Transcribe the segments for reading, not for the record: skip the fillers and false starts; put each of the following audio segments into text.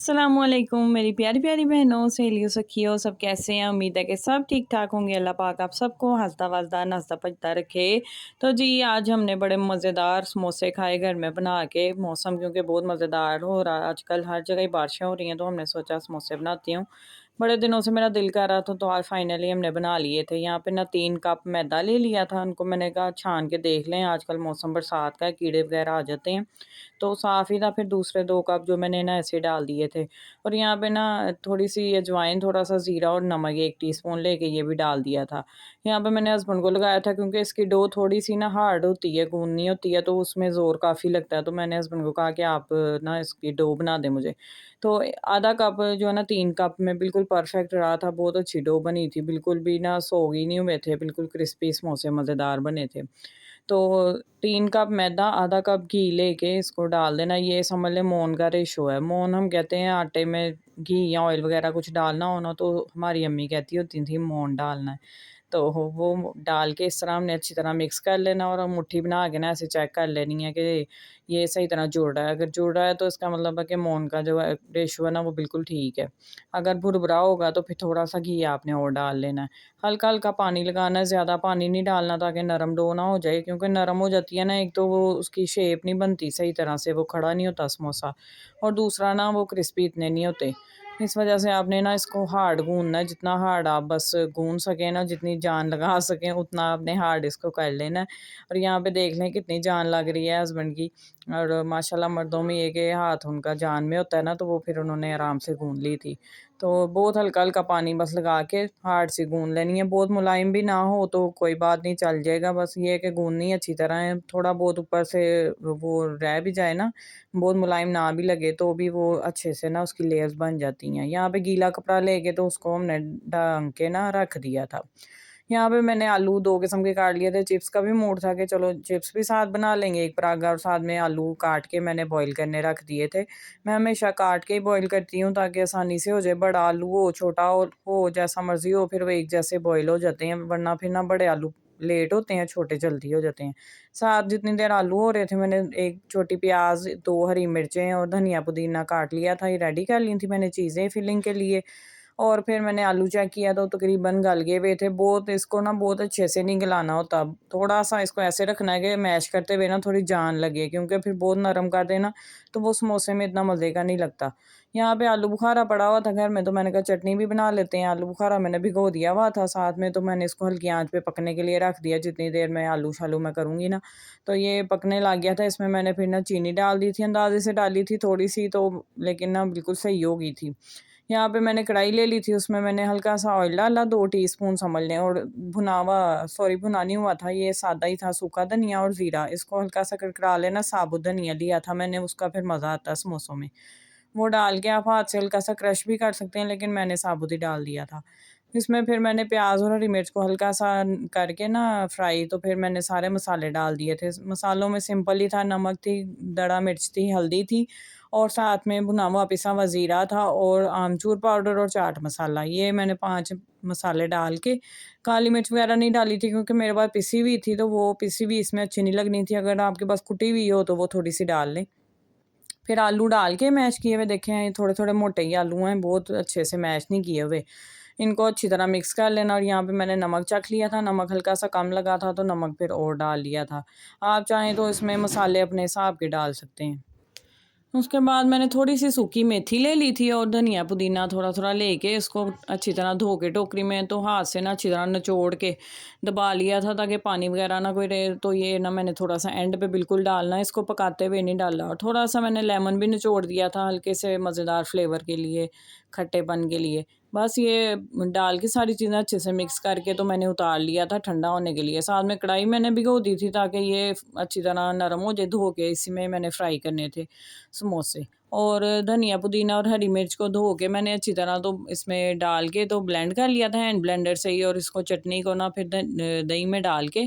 अस्सलामुअलैकुम मेरी प्यारी प्यारी बहनों सहेलियों सखियों सब कैसे हैं। उम्मीद है कि सब ठीक ठाक होंगे। अल्लाह पाक आप सबको हंसता वसदा नाचता पचता रखे। तो जी आज हमने बड़े मज़ेदार समोसे खाए घर में बना के। मौसम क्योंकि बहुत मज़ेदार हो रहा है आजकल, हर जगह ही बारिशें हो रही हैं, तो हमने सोचा समोसे बनाती हूँ। बड़े दिनों से मेरा दिल कर रहा था, तो आज फाइनली हमने बना लिए थे। यहाँ पे ना 3 कप मैदा ले लिया था, उनको मैंने कहा छान के देख लें, आजकल मौसम बरसात का है, कीड़े वगैरह आ जाते हैं, तो साफ़ ही था। फिर दूसरे 2 कप जो मैंने ना ऐसे डाल दिए थे। और यहाँ पे ना थोड़ी-सी अजवाइन, थोड़ा-सा ज़ीरा और नमक 1 टीस्पून लेके ये भी डाल दिया था। यहाँ पे मैंने हस्बैंड को लगाया था, क्योंकि इसकी डो थोड़ी-सी ना हार्ड होती है, गूँदनी होती है, तो उसमें ज़ोर काफ़ी लगता है। तो मैंने हस्बैंड को कहा कि आप ना इसकी डो बना दें मुझे। तो आधा कप जो है ना 3 कप में बिल्कुल परफ़ेक्ट रहा था, बहुत अच्छी डो बनी थी, बिल्कुल भी ना सोगी नहीं हुए थे, बिल्कुल क्रिस्पी समोसे मज़ेदार बने थे। तो 3 कप मैदा, आधा कप घी लेके इसको डाल देना। ये समझ लें मोहन का रेशो है। मोहन हम कहते हैं आटे में घी या ऑयल वगैरह कुछ डालना हो ना, तो हमारी अम्मी कहती होती थी मोहन डालना है। तो वो डाल के इस तरह हमने अच्छी तरह मिक्स कर लेना, और मुट्ठी बना के ना ऐसे चेक कर लेनी है कि ये सही तरह जुड़ रहा है। अगर जुड़ रहा है तो इसका मतलब है कि मोहन का जो है रेशो है ना वो बिल्कुल ठीक है। अगर भुरभुरा होगा तो फिर थोड़ा-सा घी आपने और डाल लेना है। हल्का-हल्का पानी लगाना है, ज़्यादा पानी नहीं डालना, ताकि नरम डो ना हो जाए, क्योंकि नरम हो जाती है ना, एक तो वो उसकी शेप नहीं बनती सही तरह से, वो खड़ा नहीं होता समोसा, और दूसरा ना वो क्रिस्पी इतने नहीं होते। इस वजह से आपने ना इसको हार्ड गूँदना है, जितना हार्ड आप बस गूँद सकें ना, जितनी जान लगा सकें उतना आपने हार्ड इसको कर लेना है। और यहाँ पे देख लें कितनी जान लग रही है हस्बैंड की। और माशाल्लाह मर्दों में ये कि हाथ उनका जान में होता है ना, तो वो फिर उन्होंने आराम से गूँद ली थी। तो बहुत हल्का-हल्का पानी बस लगा के हार्ड सी गूँद लेनी है। बहुत मुलायम भी ना हो तो कोई बात नहीं, चल जाएगा, बस ये है कि गूँदनी अच्छी तरह है। थोड़ा बहुत ऊपर से वो रह भी जाए ना, बहुत मुलायम ना भी लगे, तो भी वो अच्छे से ना उसकी लेयर्स बन जाती हैं। यहाँ पे गीला कपड़ा लेके तो उसको हमने ढँक के ना रख दिया था। यहाँ पे मैंने आलू 2 किस्म के काट लिए थे। चिप्स का भी मूड था कि चलो चिप्स भी साथ बना लेंगे एक पराठा, और साथ में आलू काट के मैंने बॉयल करने रख दिए थे। मैं हमेशा काट के ही बॉयल करती हूँ, ताकि आसानी से हो जाए। बड़ा आलू हो, छोटा हो, जैसा मर्ज़ी हो, फिर वो एक जैसे बॉयल हो जाते हैं, वरना फिर ना बड़े आलू लेट होते हैं, छोटे जल्दी हो जाते हैं। साथ जितनी देर आलू हो रहे थे, मैंने 1 छोटी प्याज़, 2 हरी मिर्चें और धनिया पुदीना काट लिया था। ये रेडी कर ली थी मैंने चीज़ें फिलिंग के लिए। और फिर मैंने आलू चेक किया तो तकरीबन गल गए हुए थे। बहुत इसको ना बहुत अच्छे से नहीं गलाना होता। थोड़ा-सा इसको ऐसे रखना है कि मैश करते हुए ना थोड़ी जान लगे, क्योंकि फिर बहुत नरम कर देना तो वो समोसे में इतना मज़े का नहीं लगता। यहाँ पे आलू बुखारा पड़ा हुआ था घर में, तो मैंने कहा चटनी भी बना लेते हैं। आलू बुखारा मैंने भिगो दिया हुआ था साथ में, तो मैंने इसको हल्की आँच पे पकने के लिए रख दिया, जितनी देर मैं आलू-शालू मैं करूँगी ना। तो ये पकने लग गया था। इसमें मैंने फिर ना चीनी डाल दी थी, अंदाज़े से डाली थी थोड़ी-सी, तो लेकिन ना बिल्कुल सही हो गई थी। यहाँ पे मैंने कढ़ाई ले ली थी, उसमें मैंने हल्का-सा ऑयल डाला, 2 टीस्पून समझ लें, और भुना नहीं हुआ था, ये सादा ही था, सूखा धनिया और ज़ीरा, इसको हल्का-सा कड़कड़ा लेना। साबुत धनिया लिया था मैंने, उसका फिर मज़ा आता है समोसों में। वो डाल के आप हाथ से हल्का-सा क्रश भी कर सकते हैं, लेकिन मैंने साबुत ही डाल दिया था। इसमें फिर मैंने प्याज़ और हरी मिर्च को हल्का-सा करके ना फ्राई, तो फिर मैंने सारे मसाले डाल दिए थे। मसालों में सिंपल ही था, नमक थी, दड़ा मिर्च थी, हल्दी थी, और साथ में भुना हुआ पिसा हुआ ज़ीरा था, और आमचूर पाउडर और चाट मसाला। ये मैंने 5 मसाले डाल के, काली मिर्च वगैरह नहीं डाली थी, क्योंकि मेरे पास पिसी हुई थी, तो वो पिसी हुई इसमें अच्छी नहीं लगनी थी। अगर आपके पास कुटी हुई हो तो वो थोड़ी-सी डाल लें। फिर आलू डाल के मैश किए हुए देखें हैं, थोड़े-थोड़े मोटे ही आलू हैं, बहुत अच्छे से मैश नहीं किए हुए। इनको अच्छी तरह मिक्स कर लेना, और यहाँ पे मैंने नमक चख लिया था, नमक हल्का-सा कम लगा था, तो नमक फिर और डाल लिया था। आप चाहें तो इसमें मसाले अपने हिसाब के डाल सकते हैं। उसके बाद मैंने थोड़ी-सी सूखी मेथी ले ली थी, और धनिया पुदीना थोड़ा-थोड़ा लेके इसको अच्छी तरह धो के टोकरी में, तो हाथ से ना अच्छी तरह निचोड़ के दबा लिया था, ताकि पानी वगैरह ना कोई रहे। तो ये ना मैंने थोड़ा-सा एंड पे बिल्कुल डालना है, इसको पकाते हुए नहीं डाला। और थोड़ा-सा मैंने लेमन भी निचोड़ दिया था, हल्के से मज़ेदार फ्लेवर के लिए, खट्टेपन के लिए। बस ये डाल के सारी चीज़ें अच्छे से मिक्स करके तो मैंने उतार लिया था ठंडा होने के लिए। साथ में कढ़ाई मैंने भिगो दी थी, ताकि ये अच्छी तरह नरम हो जाए, धो के इसी में मैंने फ्राई करने थे समोसे। और धनिया पुदीना और हरी मिर्च को धो के मैंने अच्छी तरह तो इसमें डाल के तो ब्लेंड कर लिया था हैंड ब्लेंडर से ही, और इसको चटनी को ना फिर दही में डाल के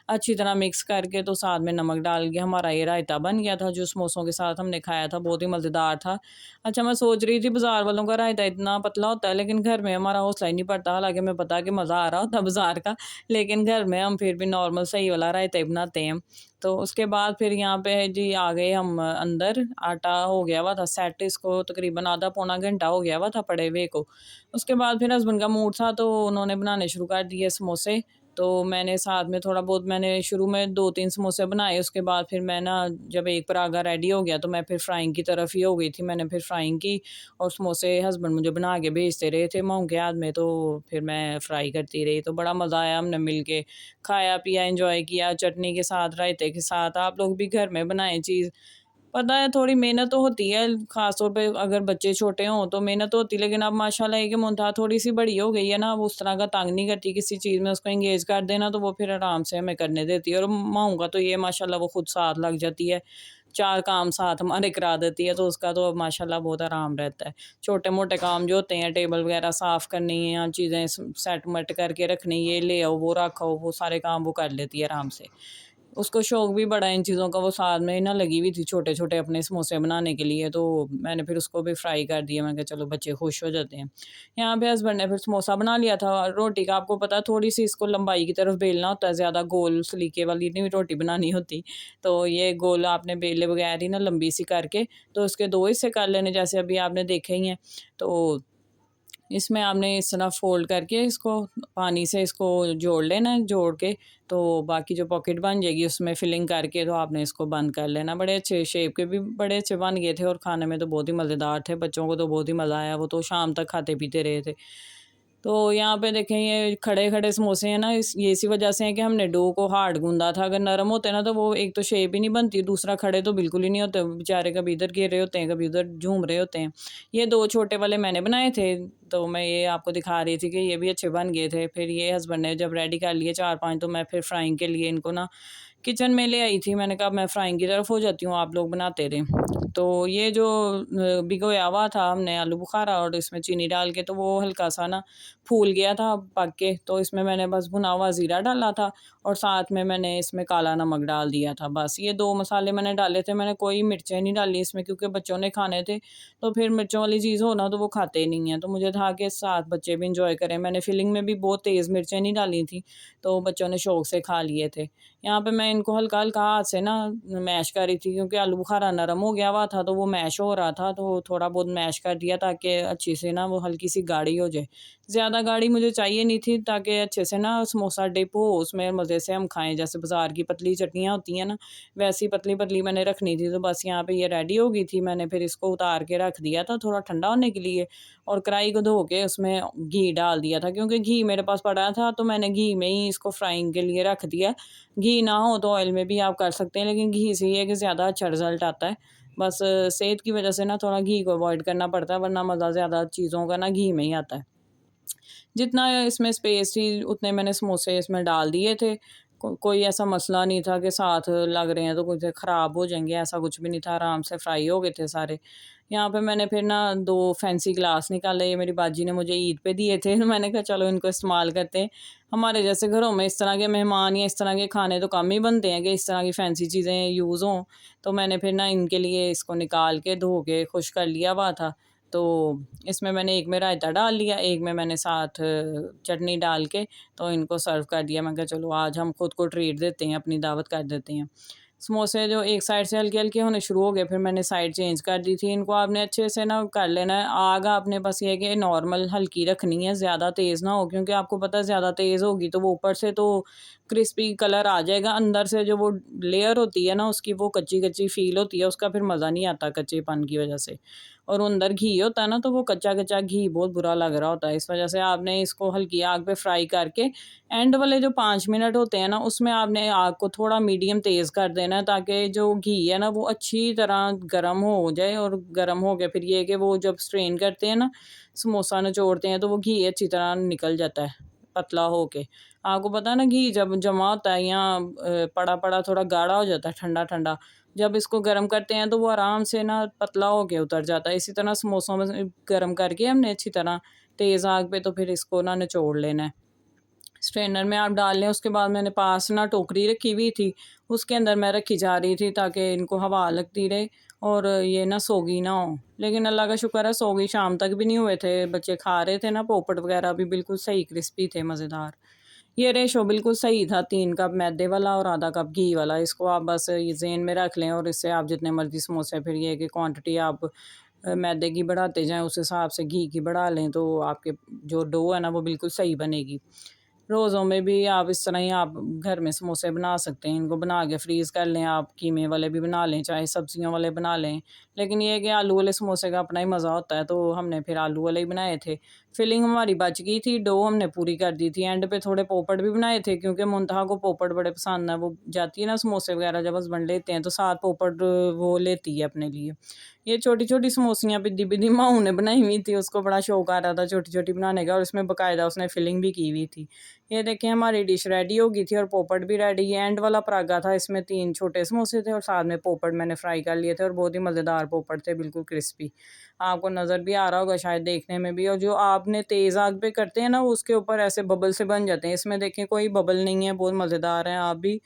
अच्छी तरह मिक्स करके, तो साथ में नमक डाल के हमारा ये रायता बन गया था, जो समोसों के साथ हमने खाया था, बहुत ही मज़ेदार था। अच्छा, मैं सोच रही थी बाज़ार वालों का रायता इतना पतला होता है, लेकिन घर में हमारा हौसला ही नहीं पड़ता। हालाँकि मैं पता है कि मज़ा आ रहा होता है बाज़ार का, लेकिन घर में हम फिर भी नॉर्मल सही वाला रायता ही बनाते हैं। तो उसके बाद फिर यहाँ पे जी आ गए हम अंदर, आटा हो गया हुआ था सेट, इसको तकरीबन आधा पौना घंटा हो गया हुआ था पड़े हुए को। उसके बाद फिर हस्बैंड का मूड था तो उन्होंने बनाने शुरू कर दिए समोसे। तो मैंने साथ में थोड़ा बहुत, मैंने शुरू में 2-3 समोसे बनाए, उसके बाद फिर मैं ना, जब एक परागा रेडी हो गया तो मैं फिर फ्राइंग की तरफ ही हो गई थी। मैंने फिर फ्राइंग की और समोसे हस्बैंड मुझे बना के भेजते रहे थे माओं के हाथ में, तो फिर मैं फ्राई करती रही। तो बड़ा मज़ा आया, हमने मिल के खाया पिया, एंजॉय किया, चटनी के साथ, रायते के साथ। आप लोग भी घर में बनाएँ चीज़। पता है थोड़ी मेहनत तो होती है, ख़ास तौर पे अगर बच्चे छोटे हों तो मेहनत तो होती है, लेकिन अब माशाल्लाह है कि मुमताज़ थोड़ी-सी बड़ी हो गई है ना, अब उस तरह का तंग नहीं करती किसी चीज़ में, उसको एंगेज कर देना तो वो फिर आराम से हमें करने देती है। और माओं का तो ये माशाल्लाह वो खुद साथ लग जाती है, 4 काम साथ हमारे करा देती है, तो उसका तो अब माशाल्लाह बहुत आराम रहता है। छोटे-मोटे काम जो होते हैं, टेबल वगैरह साफ़ करनी है या चीज़ें सेट-मेट करके रखनी, ये ले आओ, वो रख आओ, वो सारे काम वो कर लेती है आराम से। उसको शौक भी बड़ा है इन चीज़ों का, वो साथ में ना लगी हुई थी छोटे-छोटे अपने समोसे बनाने के लिए, तो मैंने फिर उसको भी फ्राई कर दिया। मैंने कहा चलो बच्चे खुश हो जाते हैं। यहाँ पे हस्बैंड ने फिर समोसा बना लिया था। रोटी का आपको पता है थोड़ी-सी इसको लंबाई की तरफ बेलना होता है, ज़्यादा गोल सलीके वाली नहीं रोटी बनानी होती। तो ये गोल आपने बेले बगैर ही ना लंबी-सी करके तो उसके 2 हिस्से कर लेने, जैसे अभी आपने देखे ही हैं। तो इसमें आपने इस तरह फ़ोल्ड करके इसको पानी से इसको जोड़ लेना है, जोड़ के तो बाकी जो पॉकेट बन जाएगी उसमें फिलिंग करके तो आपने इसको बंद कर लेना। बड़े अच्छे शेप के भी बड़े अच्छे बन गए थे और खाने में तो बहुत ही मज़ेदार थे, बच्चों को तो बहुत ही मज़ा आया, वो तो शाम तक खाते-पीते रहे थे। तो यहाँ पे देखें ये खड़े-खड़े समोसे हैं ना, इस ये इसी वजह से है कि हमने डो को हार्ड गूँधा था। अगर नरम होते ना तो वो एक तो शेप ही नहीं बनती, दूसरा खड़े तो बिल्कुल ही नहीं होते, बेचारे कभी इधर गिर रहे होते हैं, कभी उधर झूम रहे होते हैं। ये 2 छोटे वाले मैंने बनाए थे, तो मैं ये आपको दिखा रही थी कि ये भी अच्छे बन गए थे। फिर ये हस्बैंड ने जब रेडी कर लिए 4-5, तो मैं फिर फ्राइंग के लिए इनको ना किचन में ले आई थी। मैंने कहा मैं फ्राइंग की तरफ हो जाती हूँ, आप लोग बनाते रहें। तो ये जो भिगोया हुआ था हमने आलू बुखारा और इसमें चीनी डाल के, तो वो हल्का-सा ना फूल गया था पक के, तो इसमें मैंने बस भुना हुआ ज़ीरा डाला था और साथ में मैंने इसमें काला नमक डाल दिया था। बस ये 2 मसाले मैंने डाले थे, मैंने कोई मिर्चें नहीं डाली इसमें क्योंकि बच्चों ने खाने थे, तो फिर मिर्चों वाली चीज़ हो ना तो वो खाते नहीं हैं, तो मुझे था कि साथ बच्चे भी एन्जॉय करें। मैंने फिलिंग में भी बहुत तेज़ मिर्चें नहीं डाली थी, तो बच्चों ने शौक से खा लिए थे। यहाँ पे मैं इनको हल्का-हल्का हाथ से ना मैश कर रही थी क्योंकि आलू बुखारा नरम हो गया हुआ था, तो वो मैश हो रहा था, तो थोड़ा बहुत मैश कर दिया ताकि अच्छी से ना वो हल्की-सी गाढ़ी हो जाए। ज़्यादा गाढ़ी मुझे चाहिए नहीं थी ताकि अच्छे से ना समोसा डिप हो उसमें, मज़े से हम खाएँ। जैसे बाज़ार की पतली चटनियाँ होती हैं ना, वैसी पतली-पतली मैंने रखनी थी। तो बस यहाँ पे ये रेडी हो गई थी। मैंने फिर इसको उतार के रख दिया था थोड़ा ठंडा होने के लिए और कढ़ाई को धो के उसमें घी डाल दिया था क्योंकि घी मेरे पास पड़ा था, तो मैंने घी में ही इसको फ्राइंग के लिए रख दिया। घी ना हो तो ऑयल में भी आप कर सकते हैं, लेकिन घी से ये है कि ज़्यादा अच्छा रिज़ल्ट आता है। बस सेहत की वज़ह से ना थोड़ा घी को अवॉइड करना पड़ता है, वरना मज़ा ज़्यादा चीज़ों का ना घी में ही आता है। जितना इसमें स्पेस थी उतने मैंने समोसे इसमें डाल दिए थे। कोई ऐसा मसला नहीं था कि साथ लग रहे हैं तो कुछ ख़राब हो जाएँगे, ऐसा कुछ भी नहीं था, आराम से फ्राई हो गए थे सारे। यहाँ पे मैंने फिर ना 2 फैंसी ग्लास निकाले, ये मेरी बाजी ने मुझे ईद पे दिए थे। मैंने कहा चलो इनको इस्तेमाल करते हैं। हमारे जैसे घरों में इस तरह के मेहमान या इस तरह के खाने तो कम ही बनते हैं कि इस तरह की फैंसी चीज़ें यूज़ हों। तो मैंने फिर ना इनके लिए इसको निकाल के धो के खुश कर लिया हुआ था। तो इसमें मैंने एक में रायता डाल लिया, एक में मैंने साथ चटनी डाल के तो इनको सर्व कर दिया। मैं कहा चलो आज हम खुद को ट्रीट देते हैं, अपनी दावत कर देते हैं। समोसे जो एक साइड से हल्के-हल्के होने शुरू हो गए, फिर मैंने साइड चेंज कर दी थी। इनको आपने अच्छे से ना कर लेना है। आग आपने बस ये है कि नॉर्मल हल्की रखनी है, ज़्यादा तेज़ ना हो क्योंकि आपको पता है ज़्यादा तेज़ होगी तो वो ऊपर से तो क्रिस्पी कलर आ जाएगा, अंदर से जो वो लेयर होती है ना उसकी वो कच्ची-कच्ची फ़ील होती है, उसका फिर मज़ा नहीं आता कच्चेपन की वज़ह से। और अंदर घी होता है ना तो वो कच्चा-कच्चा घी बहुत बुरा लग रहा होता है। इस वज़ह से आपने इसको हल्की आग पे फ्राई करके एंड वाले जो 5 मिनट होते हैं ना उसमें आपने आग को थोड़ा मीडियम तेज़ कर देना है ताकि जो घी है ना वो अच्छी तरह गरम हो जाए और गरम हो के फिर ये है कि वो जब स्ट्रेन करते हैं ना, समोसा निचोड़ते हैं तो वो घी अच्छी तरह निकल जाता है, पतला होके। आपको पता है ना घी जब जमा होता है या पड़ा-पड़ा थोड़ा गाढ़ा हो जाता है ठंडा-ठंडा, जब इसको गरम करते हैं तो वो आराम से ना पतला होके उतर जाता है। इसी तरह समोसों में से गरम करके हमने अच्छी तरह तेज़ आग पे तो फिर इसको ना निचोड़ लेना है। स्ट्रेनर में आप डाल लें, उसके बाद मैंने पास ना टोकरी रखी हुई थी, उसके अंदर मैं रखी जा रही थी ताकि इनको हवा लगती रहे और ये ना सोगी ना हो। लेकिन अल्लाह का शुक्र है सो गई, शाम तक भी नहीं हुए थे, बच्चे खा रहे थे ना, पोपट वगैरह भी बिल्कुल सही क्रिस्पी थे, मज़ेदार। ये रेशो बिल्कुल सही था, 3 कप मैदे वाला और आधा कप घी वाला। इसको आप बस ये ज़हन में रख लें और इससे आप जितने मर्ज़ी समोसे, फिर ये है कि क्वांटिटी आप मैदे की बढ़ाते जाएँ, उस हिसाब से घी की बढ़ा लें, तो आपके जो डो है ना, वो बिल्कुल सही बनेगी। रोज़ों में भी आप इस तरह ही आप घर में समोसे बना सकते हैं। इनको बना के फ्रीज़ कर लें, आप कीमे वाले भी बना लें, चाहे सब्जियों वाले बना लें। लेकिन ये है कि आलू वाले समोसे का अपना ही मज़ा होता है, तो हमने फिर आलू वाले ही बनाए थे। फिलिंग हमारी बच गई थी, डो हमने पूरी कर दी थी। एंड पे थोड़े पोपड़ भी बनाए थे, क्योंकि मुनतहा को पोपड़ बड़े पसंद हैं। वो जाती है ना समोसे वगैरह जब हस्बैंड लेते हैं, तो साथ पोपड़ वो लेती है अपने लिए। ये छोटी-छोटी समोसियाँ बिद्दी-बिद्दी माऊ ने बनाई हुई थी, उसको बड़ा शौक आ रहा था छोटी-छोटी बनाने का, और उसमें बाकायदा उसने फिलिंग भी की हुई थी। ये देखें हमारी डिश रेडी हो गई थी और पोपड़ भी रेडी है। एंड वाला परागा था, इसमें 3 छोटे समोसे थे और साथ में पोपड़ मैंने फ्राई कर लिए थे, और बहुत ही मज़ेदार पोपड़ थे, बिल्कुल क्रिस्पी। आपको नज़र भी आ रहा होगा शायद देखने में भी, और जो आपने तेज़ आग पे करते हैं ना, उसके ऊपर ऐसे बबल से बन जाते हैं। इसमें देखें कोई बबल नहीं है, बहुत मज़ेदार है। आप भी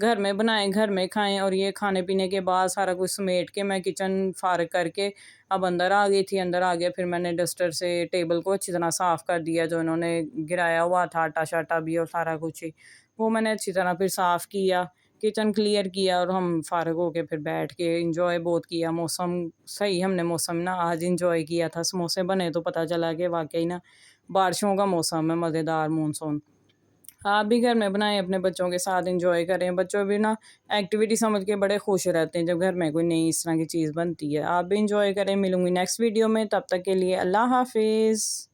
घर में बनाएँ, घर में खाएँ। और ये खाने-पीने के बाद सारा कुछ समेट के मैं किचन फ़ारग करके अब अंदर आ गई थी। अंदर आ गया, फिर मैंने डस्टर से टेबल को अच्छी तरह साफ़ कर दिया, जो इन्होंने गिराया हुआ था आटा-शाटा भी और सारा कुछ ही। वो मैंने अच्छी तरह फिर साफ़ किया, किचन क्लियर किया, और हम फ़ारग होके फिर बैठ के एन्जॉय बहुत किया। मौसम सही, हमने मौसम ना आज एन्जॉय किया था। समोसे बने तो पता चला कि वाक़ई ना बारिशों का मौसम है, मज़ेदार मानसून। आप भी घर में बनाएँ, अपने बच्चों के साथ एन्जॉय करें। बच्चों भी ना एक्टिविटी समझ के बड़े खुश रहते हैं जब घर में कोई नई इस तरह की चीज़ बनती है। आप भी एन्जॉय करें। मिलूँगी नेक्स्ट वीडियो में, तब तक के लिए अल्लाह हाफ़िज़।